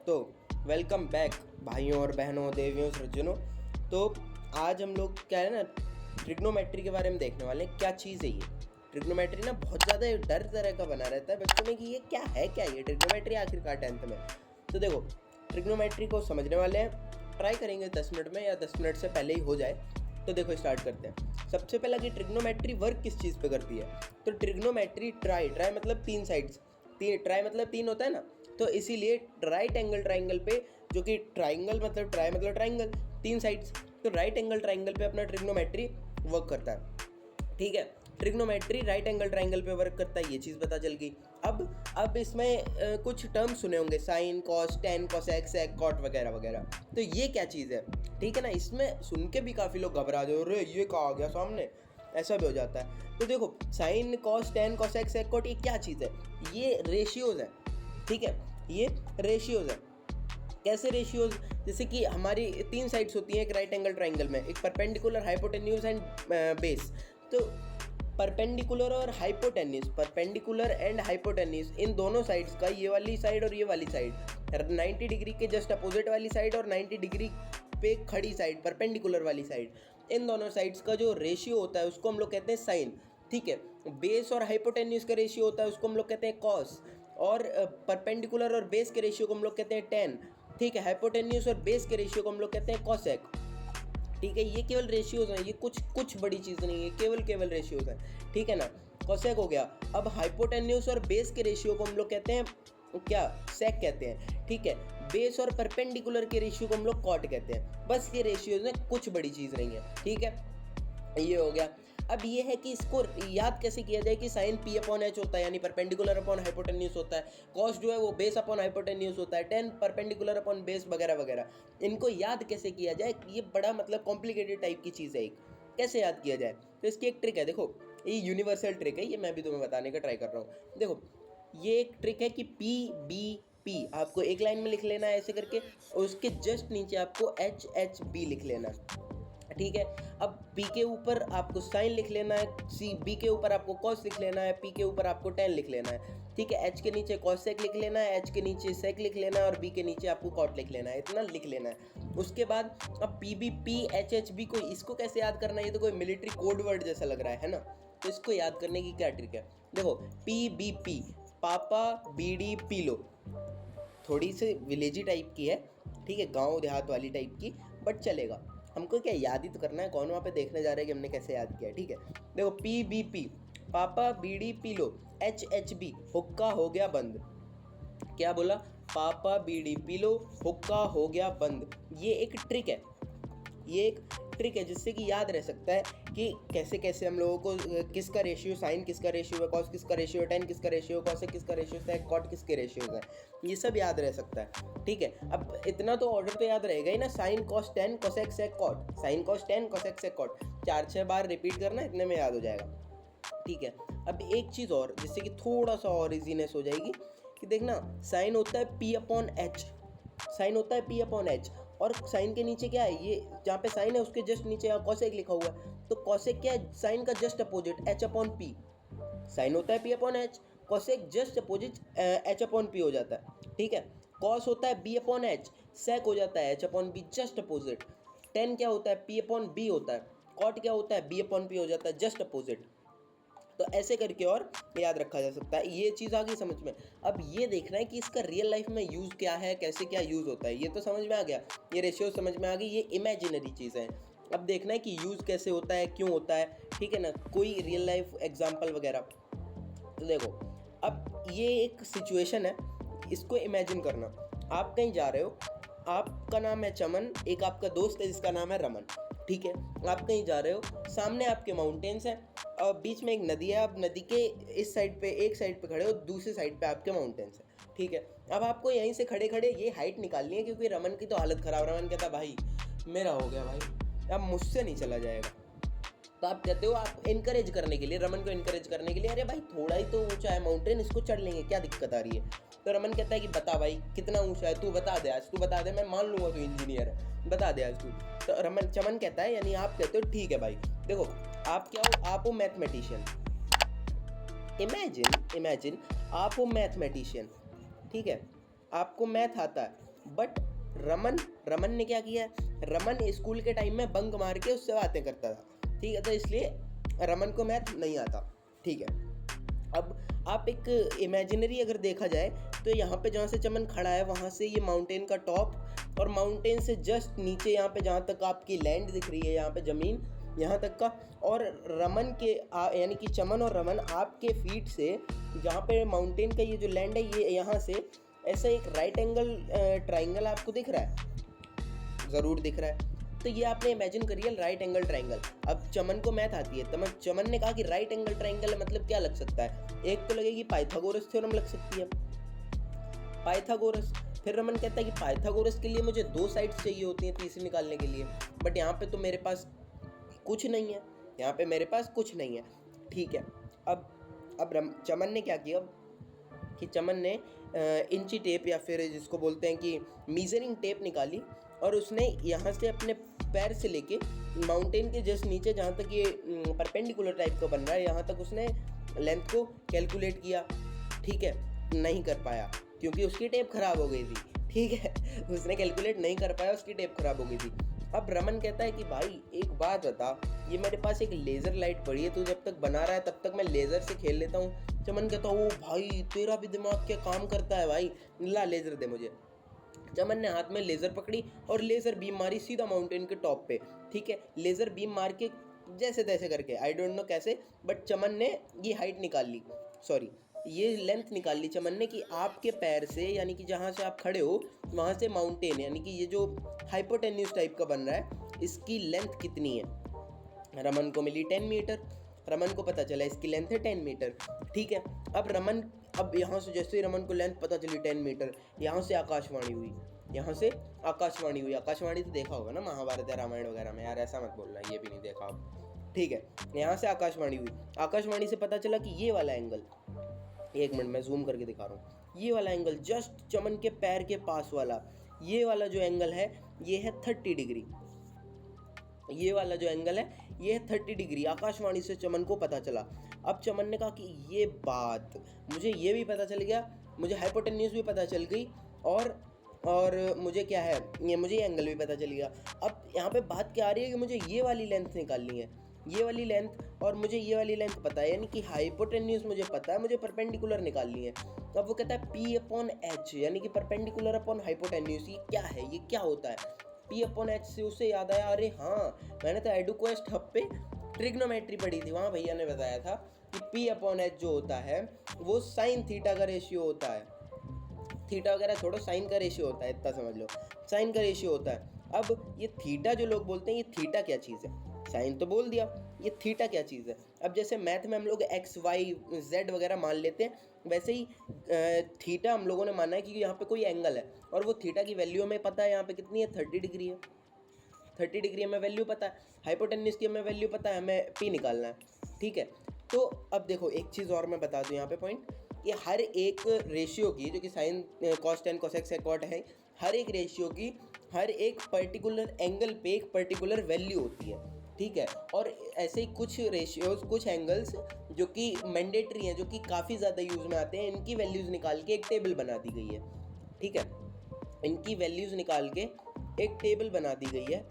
तो welcome back भाइयों और बहनों, देवियों, सज्जनों। तो आज हम लोग क्या है ना, ट्रिग्नोमेट्री के बारे में देखने वाले हैं। क्या चीज़ है ये ट्रिग्नोमेट्री ना? बहुत ज़्यादा डर तरह का बना रहता है बच्चों में कि ये क्या है, क्या ये ट्रिग्नोमेट्री आखिरकार 10th में। तो देखो, ट्रिग्नोमेट्री को समझने वाले हैं, ट्राई करेंगे 10 मिनट में या 10 मिनट से पहले ही हो जाए। तो देखो स्टार्ट करते हैं। सबसे पहला कि ट्रिग्नोमेट्री वर्क किस चीज़ पे करती है। तो ट्रिग्नोमेट्री ट्राई मतलब 3 साइड्स, ट्राई मतलब 3 होता है ना, तो इसीलिए राइट एंगल ट्राइंगल पे, जो कि ट्राइंगल मतलब ट्राई मतलब ट्राइंगल 3 साइड्स, तो राइट एंगल ट्राइंगल पे अपना ट्रिग्नोमेट्री वर्क करता है। ठीक है, ट्रिग्नोमेट्री राइट एंगल ट्राइंगल पे वर्क करता है, ये चीज़ पता चल गई। अब इसमें कुछ टर्म्स सुने होंगे, sign, cos, tan, cosec, sec, cot वगैरह वगैरह। तो ये क्या चीज़ है, ठीक है ना? इसमें सुन के भी काफ़ी लोग घबरा जाते, अरे ये कहा आ गया सामने, ऐसा भी हो जाता है। तो देखो, sign, cos, tan, cosec, sec, cot, ये क्या चीज़ है? ये रेशियोज है। ठीक है, ये रेशियोज है। कैसे रेशियोज? जैसे कि हमारी 3 साइड्स होती हैं एक राइट एंगल ट्राइंगल में, एक परपेंडिकुलर, हाइपोटेन्यूज एंड बेस। तो परपेंडिकुलर और हाइपोटेन्यूज, परपेंडिकुलर एंड हाइपोटेन्यूज, इन दोनों साइड्स का, ये वाली साइड और ये वाली साइड, 90 डिग्री के जस्ट अपोजिट वाली साइड और 90 डिग्री पे खड़ी साइड, परपेंडिकुलर वाली साइड, इन दोनों साइड्स का जो रेशियो होता है उसको हम लोग कहते हैं साइन। ठीक है, बेस और हाइपोटेन्यूज का रेशियो होता है उसको हम लोग कहते हैं कॉस, और परपेंडिकुलर और बेस के रेशियो को हम लोग कहते हैं टेन। ठीक है, हाइपोटेन्यूज और बेस के रेशियो को हम लोग कहते हैं कॉसेक। ठीक है, ये केवल रेशियोज हैं, ये कुछ बड़ी चीज़ नहीं है, केवल रेशियोज हैं। ठीक है ना, कॉसेक हो गया। अब हाइपोटेन्यूज और बेस के रेशियो को हम लोग कहते हैं क्या, सेक कहते हैं। ठीक है, बेस और परपेंडिकुलर के रेशियो को हम लोग कॉट कहते हैं। बस ये रेशियोज हैं, कुछ बड़ी चीज़ नहीं है। ठीक है, ये हो गया। अब ये है कि इसको याद कैसे किया जाए कि साइन पी अपॉन एच होता है, यानी परपेंडिकुलर अपॉन हाइपोटेन्यूज होता है। कॉस जो है वो बेस अपॉन हाइपोटेन्यूज होता है। टेन परपेंडिकुलर अपॉन बेस वगैरह वगैरह। इनको याद कैसे किया जाए, ये बड़ा मतलब कॉम्प्लिकेटेड टाइप की चीज़ है। एक कैसे याद किया जाए, तो इसकी एक ट्रिक है। देखो, ये यूनिवर्सल ट्रिक है, ये मैं भी तुम्हें बताने का ट्राई कर रहा हूँ। देखो, ये एक ट्रिक है कि पी बी पी आपको एक लाइन में लिख लेना है ऐसे करके, और उसके जस्ट नीचे आपको एच एच बी लिख लेना है। ठीक है, अब P के ऊपर आपको साइन लिख लेना है, B के ऊपर आपको कॉस लिख लेना है, P के ऊपर आपको टेन लिख लेना है। ठीक है, H के नीचे कॉसेक लिख लेना है, H के नीचे सेक लिख लेना है, और B के नीचे आपको कॉट लिख लेना है। इतना लिख लेना है। उसके बाद अब PBP HHB को, इसको कैसे याद करना है? ये तो कोई मिलिट्री कोड वर्ड जैसा लग रहा है ना? तो इसको याद करने की क्या ट्रिक है? देखो, PBP पापा बीडी पीलो, थोड़ी सी विलेजी टाइप की है। ठीक है, गाँव देहात वाली टाइप की, बट चलेगा। हमको क्या याद ही तो करना है, कौन वहाँ पे देखने जा रहा है कि हमने कैसे याद किया। ठीक है, देखो, पी बी पी पापा बीड़ी P low, H H B हुक्का हो गया बंद। क्या बोला? पापा बीड़ी पी लो, हुक्का हो गया बंद। ये एक ट्रिक है, ये एक ट्रिक है जिससे कि याद रह सकता है कि कैसे कैसे हम लोगों को किसका रेशियो साइन, किसका रेशियो है कॉस, किसका रेशियो है टेन, किसका रेशियो है कॉसेक, किसका रेशियो है कॉट, किसके रेशियो है, ये सब याद रह सकता है। ठीक है, अब इतना तो ऑर्डर तो याद रहेगा ही ना, sine cos tan cosec sec cot, sine cos tan cosec sec cot, 4-6 बार रिपीट करना, इतने में याद हो जाएगा। ठीक है, अब एक चीज़ और जिससे कि थोड़ा सा और इजीनेस हो जाएगी, कि देखना, साइन होता है पी अपॉन एच, साइन होता है पी अपॉन एच, और साइन के नीचे क्या है, ये जहाँ पे साइन है उसके जस्ट नीचे कॉसेक लिखा हुआ है। तो कॉसेक क्या है? साइन का just opposite, H upon P. Sine होता है P upon H, cosec just opposite H upon P हो जाता है। ठीक है, कॉस होता है बी अपॉन एच, सेक हो जाता है H upon B, just opposite. Tan क्या होता है? पी अपॉन बी होता है। कॉट क्या होता है? बी अपॉन पी हो जाता है, जस्ट अपोजिट। तो ऐसे करके और याद रखा जा सकता है। ये चीज़ आ गई समझ में। अब ये देखना है कि इसका रियल लाइफ में यूज़ क्या है, कैसे क्या यूज़ होता है। ये तो समझ में आ गया, ये रेशियो समझ में आ गई, ये इमेजिनरी चीज़ है। अब देखना है कि यूज़ कैसे होता है, क्यों होता है। ठीक है ना, कोई रियल लाइफ एग्जाम्पल वगैरह। तो देखो, अब ये एक सिचुएशन है, इसको इमेजिन करना। आप कहीं जा रहे हो, आपका नाम है चमन, एक आपका दोस्त है जिसका नाम है रमन। ठीक है, आप कहीं जा रहे हो, सामने आपके माउंटेन्स हैं और बीच में एक नदी है। आप नदी के इस साइड पे, एक साइड पे खड़े हो, दूसरी साइड पे आपके माउंटेन्स हैं। ठीक है, अब आपको यहीं से खड़े खड़े ये हाइट निकालनी है, क्योंकि रमन की तो हालत ख़राब। रमन कहता भाई मेरा हो गया भाई, अब मुझसे नहीं चला जाएगा। तो आप कहते हो, आप इनकरेज करने के लिए, रमन को इनकरेज करने के लिए, अरे भाई थोड़ा ही तो ऊंचा है माउंटेन, इसको चढ़ लेंगे, क्या दिक्कत आ रही है। तो रमन कहता है कि बता भाई कितना ऊंचा है, तू बता दे, आज तू बता दे, मैं मान लूंगा तू इंजीनियर है, बता दे आज तू। तो चमन कहता है, यानी आप कहते हो ठीक है भाई। देखो, आप क्या हो? आप हो मैथमेटिशियन। इमेजिन आप हो मैथमेटिशियन। ठीक है, आपको मैथ आता है, बट रमन ने क्या किया, रमन स्कूल के टाइम में बंक मार के उससे बातें करता था, ठीक है, तो इसलिए रमन को मैथ नहीं आता, ठीक है। अब आप एक इमेजिनरी अगर देखा जाए तो यहाँ पे जहाँ से चमन खड़ा है वहाँ से ये माउंटेन का टॉप, और माउंटेन से जस्ट नीचे यहाँ पे जहाँ तक आपकी लैंड दिख रही है, यहाँ पे ज़मीन यहाँ तक का, और रमन के यानी कि चमन और रमन आपके फीट से जहाँ पे माउंटेन का ये जो लैंड है, ये यहाँ से ऐसा एक राइट एंगल ट्राइंगल आपको दिख रहा है, ज़रूर दिख रहा है। तो ये आपने इमेजिन करिए राइट एंगल ट्राइंगल। अब चमन को मैथ आती है, तो चमन ने कहा कि राइट एंगल ट्राइंगल मतलब क्या लग सकता है, एक तो लगेगी पाइथागोरस थ्योरम लग सकती है, पाइथागोरस। फिर रमन कहता है कि पाइथागोरस के लिए मुझे 2 साइड्स चाहिए होती हैं तीसरी निकालने के लिए, बट यहाँ पे तो मेरे पास कुछ नहीं है, यहाँ पे मेरे पास कुछ नहीं है, ठीक है। अब चमन ने क्या किया कि चमन ने इंची टेप या फिर जिसको बोलते हैं कि मीजरिंग टेप निकाली, और उसने यहाँ से अपने पैर से लेके माउंटेन के जस्ट नीचे जहाँ तक ये परपेंडिकुलर टाइप का बन रहा है, यहाँ तक उसने लेंथ को कैलकुलेट किया, ठीक है। नहीं कर पाया क्योंकि उसकी टेप खराब हो गई थी, ठीक है, उसने कैलकुलेट नहीं कर पाया, उसकी टेप खराब हो गई थी। अब रमन कहता है कि भाई एक बात बता, ये मेरे पास एक लेज़र लाइट पड़ी है, तू जब तक बना रहा है तब तक मैं लेज़र से खेल लेता हूँ। चमन कहता है ओ भाई तेरा भी दिमाग क्या काम करता है भाई, ला लेज़र दे मुझे। चमन ने हाथ में लेज़र पकड़ी और लेज़र बीम मारी सीधा माउंटेन के टॉप पे, ठीक है। लेज़र बीम मार के जैसे तैसे करके, आई डोंट नो कैसे, बट चमन ने ये हाइट निकाल ली, सॉरी ये लेंथ निकाल ली चमन ने कि आपके पैर से, यानी कि जहाँ से आप खड़े हो वहाँ से माउंटेन, यानी कि ये जो हाइपोटेन्यूस टाइप का बन रहा है, इसकी लेंथ कितनी है। रमन को मिली 10 मीटर, रमन को पता चला इसकी लेंथ है 10 मीटर, ठीक है। अब यहाँ से जैसे ही रमन को लेंथ पता चली 10 मीटर, यहाँ से आकाशवाणी हुई, यहाँ से आकाशवाणी हुई। आकाशवाणी तो देखा होगा ना महाभारत या रामायण वगैरह में, यार ऐसा मत बोलना, ये भी नहीं देखा आप, ठीक है। यहाँ से आकाशवाणी हुई, आकाशवाणी से पता चला कि ये वाला एंगल, 1 मिनट मैं जूम करके दिखा रहा हूँ, ये वाला एंगल जस्ट चमन के पैर के पास वाला, ये वाला जो एंगल है ये है 30 डिग्री, ये वाला जो एंगल है ये है 30 डिग्री। आकाशवाणी से चमन को पता चला। अब चमन ने कहा कि ये बात मुझे ये भी पता चल गया, मुझे हाइपोटेन्यूस भी पता चल गई, और मुझे क्या है, ये मुझे ये एंगल भी पता चल गया। अब यहाँ पे बात क्या आ रही है कि मुझे ये वाली लेंथ निकालनी है, ये वाली लेंथ, और मुझे ये वाली लेंथ पता है, यानी कि हाइपोटेन्यूस मुझे पता है, मुझे परपेंडिकुलर निकालनी है। तो अब वो कहता है P/H, यानी कि परपेंडिकुलर अपॉन हाइपोटेन्यूस, ये क्या है, ये क्या होता है। P/H से उसे याद आया, अरे हाँ मैंने तो एडुक्वेस्ट हब पे ट्रिग्नोमेट्री पढ़ी थी, वहाँ भैया ने बताया था कि P/H जो होता है वो साइन थीटा का रेशियो होता है, थीटा वगैरह छोड़ो, साइन का रेशियो होता है, इतना समझ लो, साइन का रेशियो होता है। अब ये थीटा जो लोग बोलते हैं, ये थीटा क्या चीज़ है, साइन तो बोल दिया, ये थीटा क्या चीज़ है। अब जैसे मैथ में हम लोग x y z वगैरह मान लेते हैं, वैसे ही थीटा हम लोगों ने माना है कि यहाँ पे कोई एंगल है, और वो थीटा की वैल्यू हमें पता है, यहाँ पे कितनी है 30 डिग्री है, 30 डिग्री हमें वैल्यू पता है, हाइपोटेन्यूस की हमें वैल्यू पता है, हमें p निकालना है, ठीक है। तो अब देखो एक चीज़ और मैं बता दूँ यहाँ पे पॉइंट, ये हर एक रेशियो की, जो कि sign cos tan cosec secant है, हर एक रेशियो की हर एक पर्टिकुलर एंगल पे एक पर्टिकुलर वैल्यू होती है, ठीक है। और ऐसे ही कुछ रेशियोज, कुछ एंगल्स जो कि मैंडेटरी हैं, जो कि काफ़ी ज़्यादा यूज़ में आते हैं, इनकी वैल्यूज़ निकाल के एक टेबल बना दी गई है, ठीक है। इनकी वैल्यूज़ निकाल के एक टेबल बना दी गई है।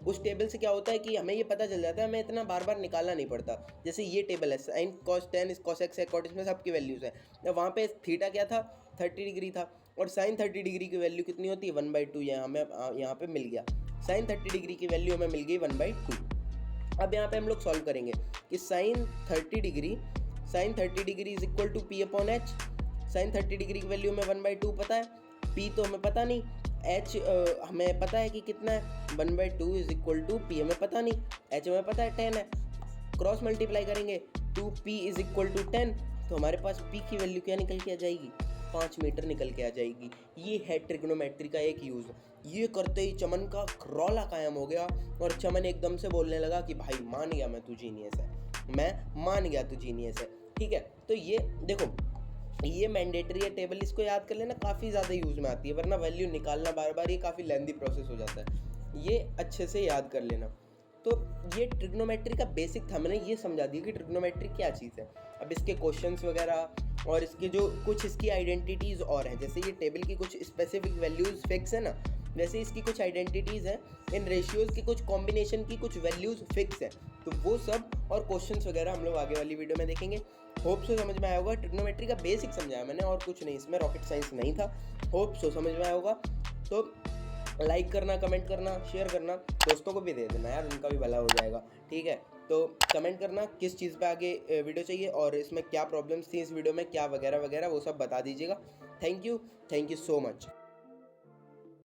उस टेबल से क्या होता है कि हमें ये पता चल जाता है, हमें इतना बार बार निकालना नहीं पड़ता। जैसे ये टेबल है sign cos tan cosec secant, इसमें सबकी वैल्यूज़ है। अब वहाँ पे थीटा क्या था, 30 डिग्री था, और साइन 30 डिग्री की वैल्यू कितनी होती है 1/2, यहाँ पे मिल गया, साइन 30 डिग्री की वैल्यू हमें मिल गई 1/2। अब यहाँ पे हम लोग सॉल्व करेंगे कि sine 30 degree is equal to P/H। Sine 30 degree की वैल्यू में 1/2 पता है, P तो हमें पता नहीं, H हमें पता है कि कितना है, 1/2 इज इक्वल टू P हमें पता नहीं, H हमें पता है 10 है, क्रॉस मल्टीप्लाई करेंगे 2P इज इक्वल टू 10, तो हमारे पास P की वैल्यू क्या निकल के आ जाएगी, 5 मीटर निकल के आ जाएगी। ये है ट्रिग्नोमेट्री का एक यूज़। ये करते ही चमन का रौला कायम हो गया, और चमन एकदम से बोलने लगा कि भाई मान गया मैं, तू जीनियस है, मैं मान गया तू जीनियस है, ठीक है। तो ये देखो, ये मैंडेटरी है टेबल, इसको याद कर लेना, काफ़ी ज़्यादा यूज़ में आती है, वरना वैल्यू निकालना बार बार ये काफ़ी लेंदी प्रोसेस हो जाता है, ये अच्छे से याद कर लेना। तो ये ट्रिग्नोमेट्री का बेसिक था, मैंने ये समझा दिया कि ट्रिग्नोमेट्री क्या चीज़ है। अब इसके क्वेश्चंस वगैरह और इसके जो कुछ इसकी आइडेंटिटीज़ और हैं, जैसे ये टेबल की कुछ स्पेसिफिक वैल्यूज़ फिक्स है ना, जैसे इसकी कुछ आइडेंटिटीज़ हैं, इन रेशियोज़ की कुछ कॉम्बिनेशन की कुछ वैल्यूज़ फिक्स है, तो वो सब और क्वेश्चंस वगैरह हम लोग आगे वाली वीडियो में देखेंगे। होप सो समझ में आया होगा। ट्रिग्नोमेट्री का बेसिक समझाया मैंने और कुछ नहीं, इसमें रॉकेट साइंस नहीं था। होप सो समझ में आया होगा। तो लाइक करना, कमेंट करना, शेयर करना, दोस्तों को भी दे देना यार, उनका भी भला हो जाएगा, ठीक है। तो कमेंट करना किस चीज़ पे आगे वीडियो चाहिए और इसमें क्या प्रॉब्लम्स थी इस वीडियो में, क्या वगैरह वगैरह वो सब बता दीजिएगा। Thank you so much.